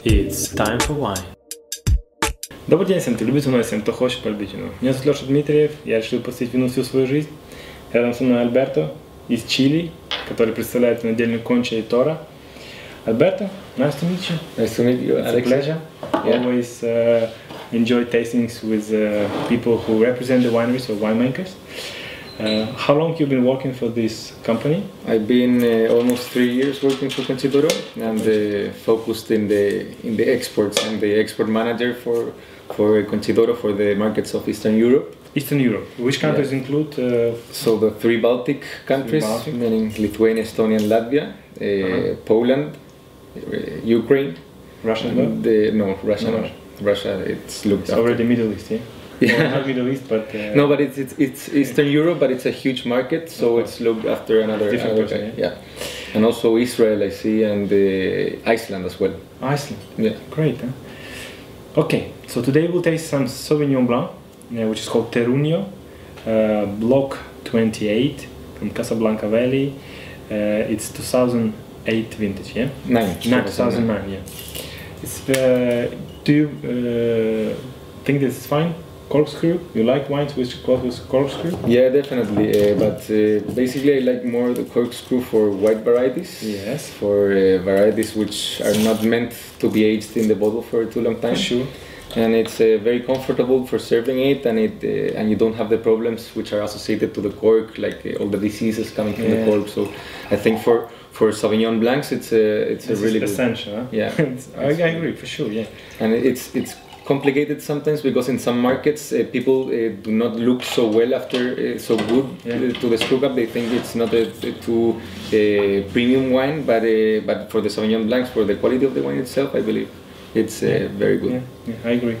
It's time for wine. Добрый день всем, кто любит вино, всем, кто хочет полюбить вино. Меня зовут Леша Дмитриев, я решил посвятить вину всю свою жизнь. Рядом со мной Альберто из Чили, который представляет винодельню Concha и Toro. Alberto, nice to meet you. Nice to meet you, It's Alex. a pleasure. Yeah. Always enjoy tastings with people who represent the wineries or winemakers. How long you been working for this company? I've been almost 3 years working for Concha Toro and focused in the exports. I'm the export manager for Concha Toro for the markets of Eastern Europe. Eastern Europe. Which countries include? So the 3 Baltic countries, meaning Lithuania, Estonia, and Latvia, Poland, Ukraine. Russia? No, Russia. No. Russia, it's looked It's after. already Middle East, yeah? Yeah. Well, not Middle East, but... No, but it's Eastern Europe, but it's a huge market, so it's looked after another person, guy. Yeah. And also Israel, I see, and Iceland as well. Iceland. Yeah. Great, huh? Okay, so today we'll taste some Sauvignon Blanc, which is called Terrunyo, Block 28 from Casablanca Valley. It's 2008 vintage, yeah? 2009, yeah. It's, do you think this is fine? Corkscrew? You like wines with corkscrew? Yeah, definitely. But basically, I like more the corkscrew for white varieties. Yes. For varieties which are not meant to be aged in the bottle for too long time. Sure. And it's very comfortable for serving it, and and you don't have the problems which are associated to the cork, like all the diseases coming from the cork. So I think for Sauvignon Blancs, it's a really essential. Huh? Yeah. I agree for sure. Yeah. And it's complicated sometimes because in some markets people do not look so well after so good to the screw cap. They think it's not a too premium wine, but for the Sauvignon Blancs, for the quality of the wine itself, I believe it's very good. Yeah, I agree.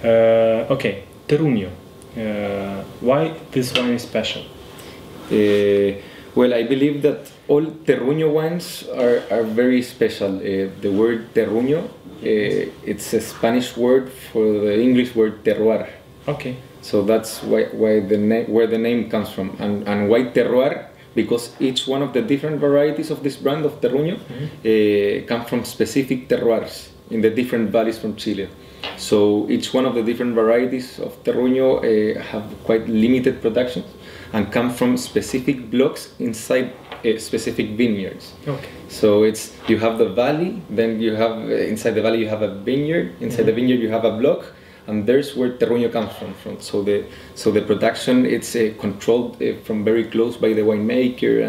Okay, Terrunyo. Why this wine is special? Well, I believe that all Terrunyo wines are very special. The word Terrunyo, it's a Spanish word for the English word terroir. Okay. So that's where the name comes from. And why terroir? Because each one of the different varieties of this brand of Terrunyo come from specific terroirs in the different valleys from Chile. So each one of the different varieties of Terrunyo have quite limited productions and come from specific blocks inside specific vineyards. Okay. So you have the valley, then you have inside the valley you have a vineyard, inside the vineyard you have a block, and there's where Terrunyo comes from. So the production it's controlled from very close by the winemaker,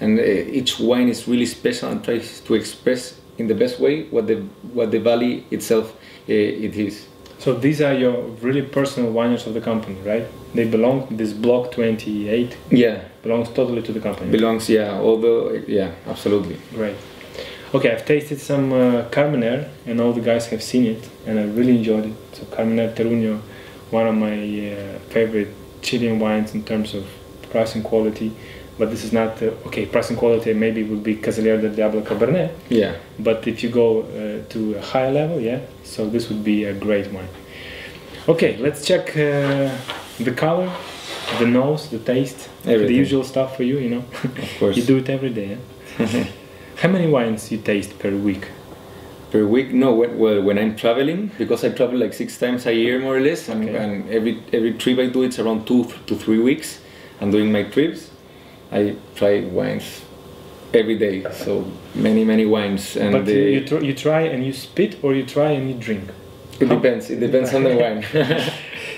and each wine is really special and tries to express in the best way what the valley itself it is. So these are your really personal wineries of the company, right? They belong, this block 28 belongs totally to the company. Belongs, yeah, although, yeah, absolutely. Great. Okay, I've tasted some Carmenère and all the guys have seen it and I really enjoyed it. So Carmenère Terrunyo, one of my favorite Chilean wines in terms of price and quality. But this is not, okay, price and quality maybe would be Casalier del Diablo Cabernet. Yeah. But if you go to a higher level, so this would be a great wine. Okay, let's check the color, the nose, the taste, everything. The usual stuff for you, you know. Of course. You do it every day, yeah? How many wines you taste per week? Per week? No, well, when I'm traveling, because I travel like 6 times a year more or less, and every trip I do it's around 2 to 3 weeks. And during my trips, I try wines every day, so many wines. And but you try and you spit, or you try and you drink? It depends. It depends on the wine.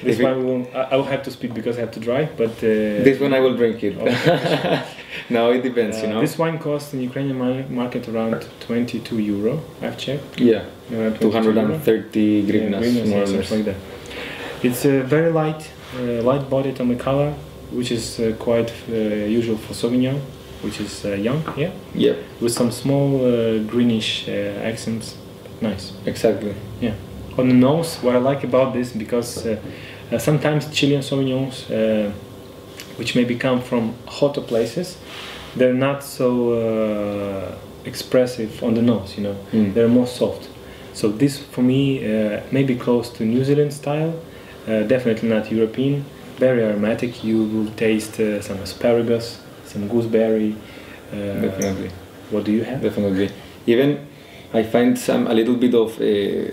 This one I will have to spit because I have to dry, but this one I will drink it. Okay. No, it depends, you know. This wine costs in Ukrainian market around 22 euro. I've checked. Yeah, 230 hryvnias, more or less. Like that. It's very light-bodied on the color, which is quite usual for Sauvignon, which is young, Yeah. with some small greenish accents. Nice. Exactly. Yeah. On the nose, what I like about this, because sometimes Chilean Sauvignons, which maybe come from hotter places, they're not so expressive on the nose, you know. They're more soft. So this, for me, may be close to New Zealand style, definitely not European, very aromatic. You will taste some asparagus, some gooseberry. Definitely. What do you have? Definitely. Even I find a little bit of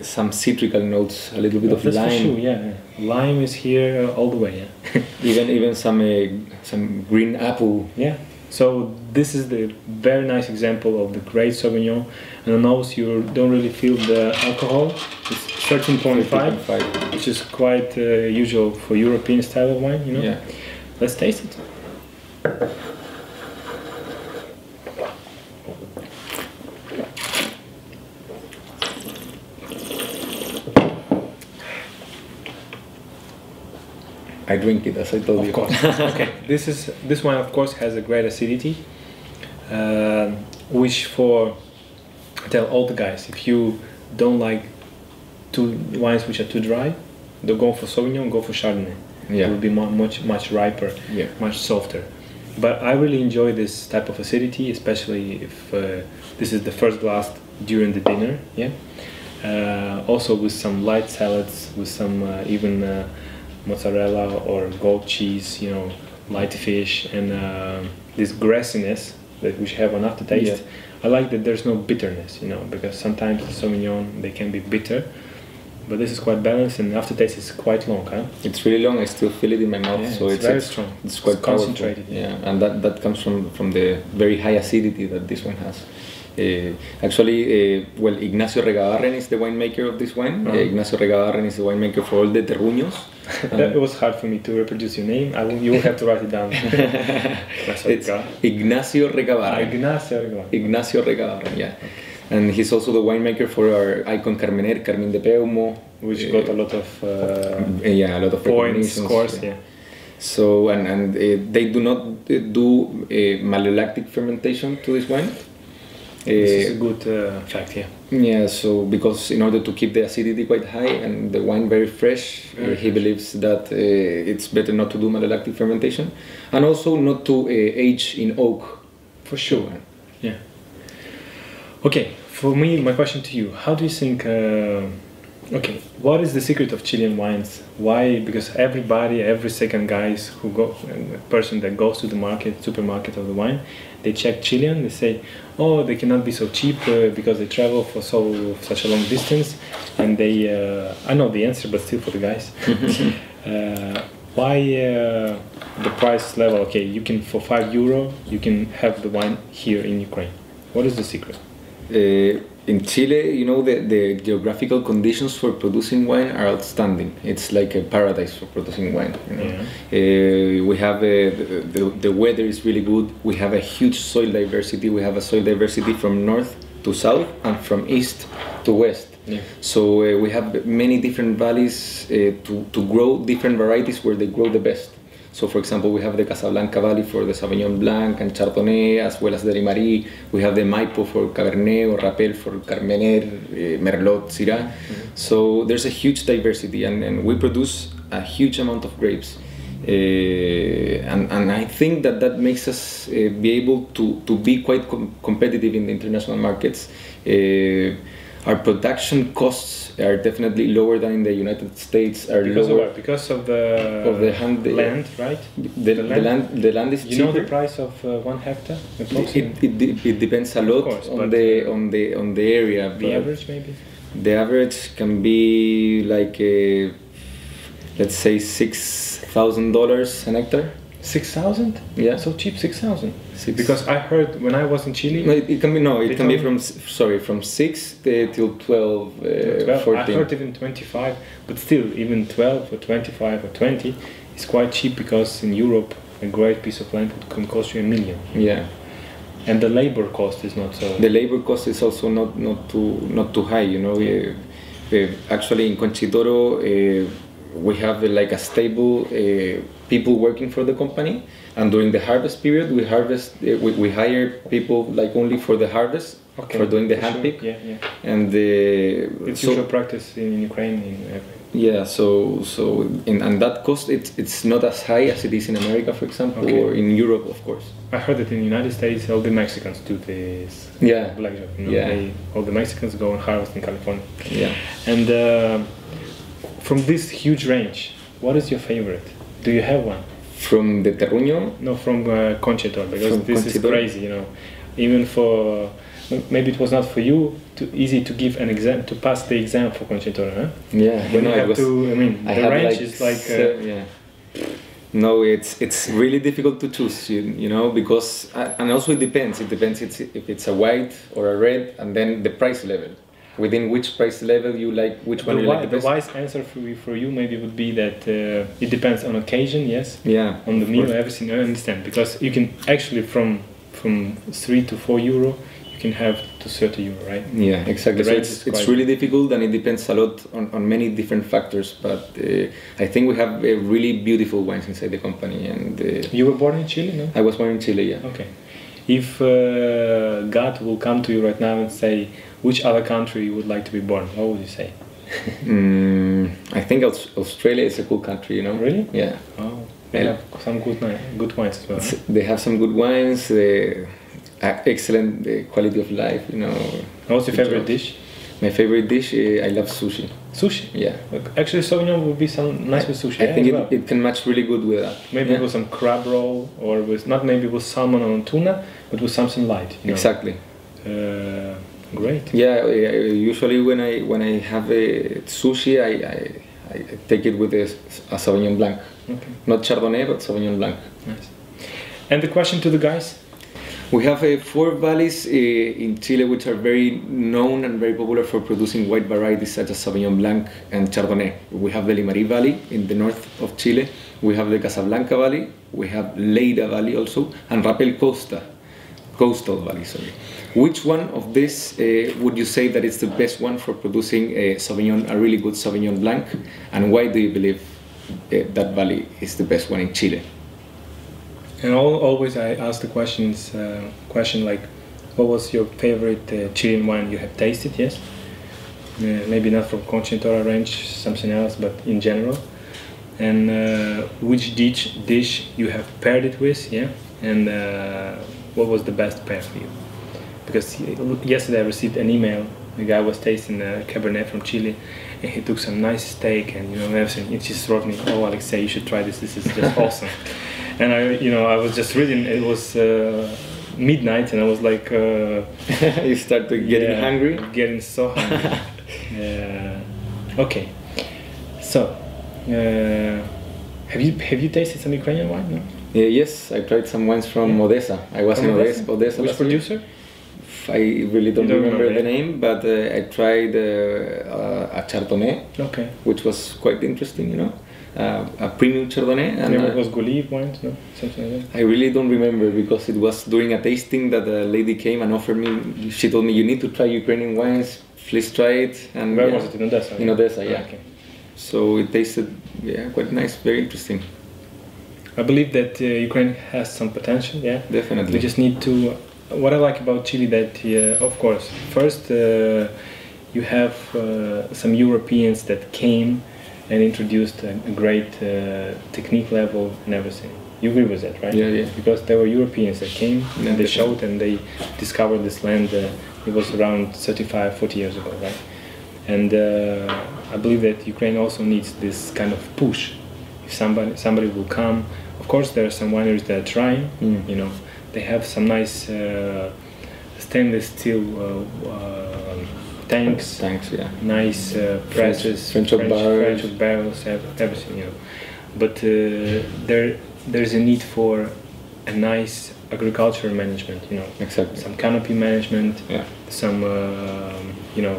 some citrical notes, a little bit of that's lime. For sure, yeah. Lime is here all the way. Yeah. even some green apple. Yeah. So this is the very nice example of the great Sauvignon. And on nose you don't really feel the alcohol. It's 13.5, which is quite usual for European style of wine. You know. Yeah. Let's taste it. I drink it, as I told you. Of course. Okay. This one, of course, has a great acidity, which I tell all the guys, if you don't like wines which are too dry, don't go for Sauvignon, go for Chardonnay. Yeah. It will be much riper, Yeah. much softer. But I really enjoy this type of acidity, especially if this is the first glass during the dinner. Yeah. Also with some light salads, with some even mozzarella or goat cheese, you know, light fish, and this grassiness that we have on aftertaste. Yeah. I like that there's no bitterness, you know, because sometimes the Sauvignon, they can be bitter, but this is quite balanced, and the aftertaste is quite long, huh? It's really long. I still feel it in my mouth, Yeah, so it's very strong. It's quite concentrated. Yeah, and that comes from the very high acidity that this one has. Actually, Ignacio Regabarren is the winemaker of this wine. Ignacio Regabarren is the winemaker for all the Terruños. It was hard for me to reproduce your name. You will have to write it down. It's Ignacio Regabarren. Ignacio Regabarren, yeah. And he's also the winemaker for our icon Carmener, Carmín de Peumo, which got a lot of a lot of points, scores. Yeah. So and they do not do malolactic fermentation to this wine. This is a good fact, yeah. Yeah, so because in order to keep the acidity quite high and the wine very fresh, he believes that it's better not to do malolactic fermentation, and also not to age in oak. For sure, yeah. Okay, for me, my question to you: how do you think? Okay, what is the secret of Chilean wines? Why? Because every second person that goes to the supermarket of the wine, they check Chilean. They say, oh, they cannot be so cheap because they travel for such a long distance, and they. I know the answer, but still for the guys. Why the price level? Okay, you can for €5 you can have the wine here in Ukraine. What is the secret? In Chile, you know, the geographical conditions for producing wine are outstanding. It's like a paradise for producing wine. You know? Yeah. We have the weather is really good. We have a huge soil diversity. We have a soil diversity from north to south and from east to west. Yeah. So we have many different valleys to grow different varieties where they grow the best. So, for example, we have the Casablanca Valley for the Sauvignon Blanc and Chardonnay, as well as the Rimari. We have the Maipo for Cabernet, or Rapel for Carmener, Merlot, Syrah. Mm-hmm. So there's a huge diversity, and we produce a huge amount of grapes. And I think that makes us be able to be quite competitive in the international markets. Our production costs are definitely lower than in the United States. Because of the land, right? The land is cheaper. You know the price of 1 hectare? It depends a lot on the area. The average, maybe. The average can be like let's say $6,000 an hectare. 6,000? Yeah. So cheap, 6,000. Because I heard when I was in Chile. No, it can be from 6 till 12, 14. I heard even 25, but still, even 12 or 25 or 20 is quite cheap because in Europe a great piece of land can cost you $1 million. Yeah. And the labor cost is not so. The labor cost is also not too high. You know, actually in Concha Toro we have like a stable people working for the company, and during the harvest period we hire people like only for the harvest, for doing the hand pick. Yeah. And it's usual practice in Ukraine. Yeah, and that cost it's not as high as it is in America, for example, or in Europe, of course. I heard that in the United States all the Mexicans do this. Yeah. Black job. You know, all the Mexicans go and harvest in California. Yeah. And from this huge range, what is your favorite? Do you have one? From the Terrunyo? No, from Concha, because From this is Concha. crazy, you know. Even for maybe it was not for you easy to give an exam to pass the exam for Concha, huh? Yeah, When you have to, I mean, I the had range like is like. yeah. No, it's really difficult to choose, you know, because and also it depends. It depends if it's a white or a red, and then the price level. Within which price level you like, which one you like the best? The wise answer for you maybe would be that it depends on occasion, yes. Yeah. On the meal, everything. I understand, because you can actually from 3 to 4 euro, you can have to 30 euro, right? Yeah, exactly. The So range it's really difficult, and it depends a lot on many different factors. But I think we have really beautiful wines inside the company. And you were born in Chile, no? I was born in Chile, yeah. Okay. If God will come to you right now and say, which other country you would like to be born, what would you say? I think Australia is a cool country, you know. Really? Yeah. Oh, they have some good wines as well. Huh? They have some good wines, excellent quality of life, you know. What's your favorite dish? My favorite dish, I love sushi. Sushi? Yeah. Actually, Sauvignon would be some nice with sushi. I think it can match really good with that. Maybe with some crab roll, or with not maybe with salmon or tuna, but with something light. You know? Exactly. Great. Yeah. Usually when I have sushi, I take it with a Sauvignon Blanc. Okay. Not Chardonnay, but Sauvignon Blanc. Nice. And the question to the guys? We have 4 valleys in Chile which are very known and very popular for producing white varieties such as Sauvignon Blanc and Chardonnay. We have the Limarí Valley in the north of Chile, we have the Casablanca Valley, we have Leira Valley also, and Rapel Coastal Valley. Sorry. Which one of these would you say that is the best one for producing a really good Sauvignon Blanc, and why do you believe that valley is the best one in Chile? And always I ask the question like, what was your favorite Chilean wine you have tasted? Yes, maybe not from Concha Toro range, something else, but in general. And which dish you have paired it with? Yeah, and what was the best pair for you? Because yesterday I received an email. The guy was tasting a Cabernet from Chile, and he took some nice steak and everything. It just wrote me, "Oh, Alexei, you should try this. This is just awesome." And I was just reading. It was midnight, and I was like, you started getting hungry. Getting so hungry. Okay. So, have you tasted some Ukrainian wine? No? Yes, I tried some wines from Odessa. I was in Odessa. Which producer? I really don't remember the name, but I tried a Chardonnay, which was quite interesting, you know, a premium Chardonnay. And it was Goliv wines, no? Something like that. I really don't remember, because it was during a tasting that a lady came and offered me. She told me, "You need to try Ukrainian wines. Please try it." And where was it? In Odessa. In Odessa, yeah. Okay. So it tasted, quite nice, very interesting. I believe that Ukraine has some potential. Yeah, definitely. We just need to. What I like about Chile that, of course, first you have some Europeans that came and introduced a great technique level and everything. You agree with that, right? Yeah. Because there were Europeans that came and they showed and they discovered this land. It was around 35, 40 years ago, right? And I believe that Ukraine also needs this kind of push. If somebody will come, of course there are some wineries that are trying, you know. They have some nice stainless steel tanks, yeah. Nice presses, French barrels, everything, you know. But there's a need for a nice agricultural management, you know. Exactly. Some canopy management, some, you know,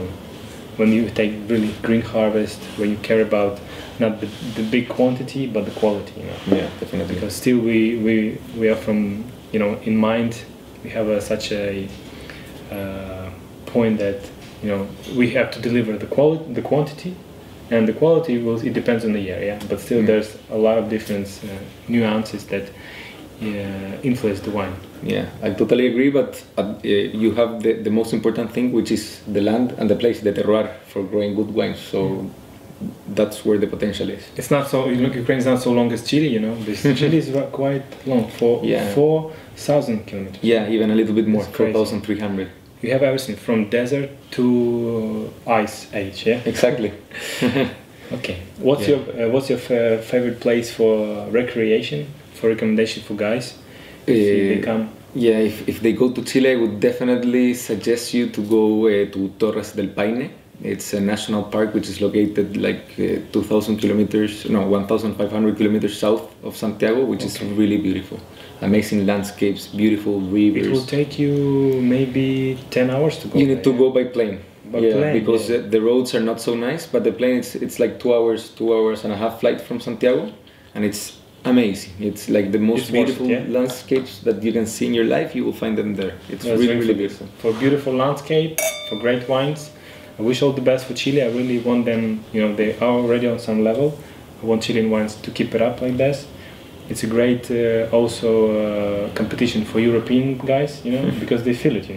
when you take really green harvest, where you care about not the big quantity but the quality, you know. Yeah, definitely. Because still we are from, you know, in mind we have such a point that, you know, we have to deliver the quantity, and the quality it depends on the year, yeah. But still, there's a lot of different nuances that influence the wine. Yeah, I totally agree. But you have the most important thing, which is the land and the place, the terroir, for growing good wines. So that's where the potential is. It's not so. Ukraine is not so long as Chile, you know. Chile is quite long, 4,000 kilometers. Yeah, even a little bit more, 4,300. You have everything from desert to ice age, yeah. Exactly. Okay. What's your favorite place for recreation? For recommendation for guys if they come? Yeah, if they go to Chile, I would definitely suggest you to go to Torres del Paine. It's a national park which is located like 1,500 kilometers south of Santiago, which is really beautiful. Amazing landscapes, beautiful rivers. It will take you maybe 10 hours to go. You need to go by plane. Plane, because the roads are not so nice, but the plane it's like 2 hours and a half flight from Santiago, and it's amazing. It's like the most beautiful landscapes that you can see in your life. You will find them there. It's really beautiful. For beautiful landscape, for great wines. I wish all the best for Chile. I really want them. They are already on some level. I want Chilean wines to keep it up like this. It's a great competition for European guys. Because they feel it.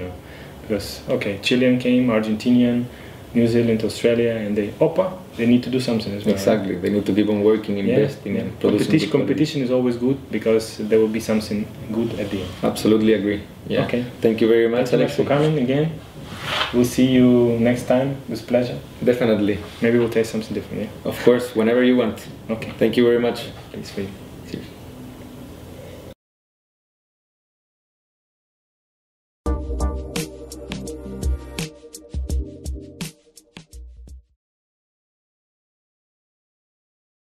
Because Chilean came, Argentinian, New Zealand, Australia, and they need to do something as well. Exactly, they need to keep on working, investing, and producing. Competition is always good because there will be something good at the end. Absolutely agree. Yeah. Okay. Thank you very much, Thanks for coming again. We'll see you next time with pleasure. Definitely. Maybe we'll taste something different. Yeah. Of course, whenever you want. Okay. Thank you very much. Please wait.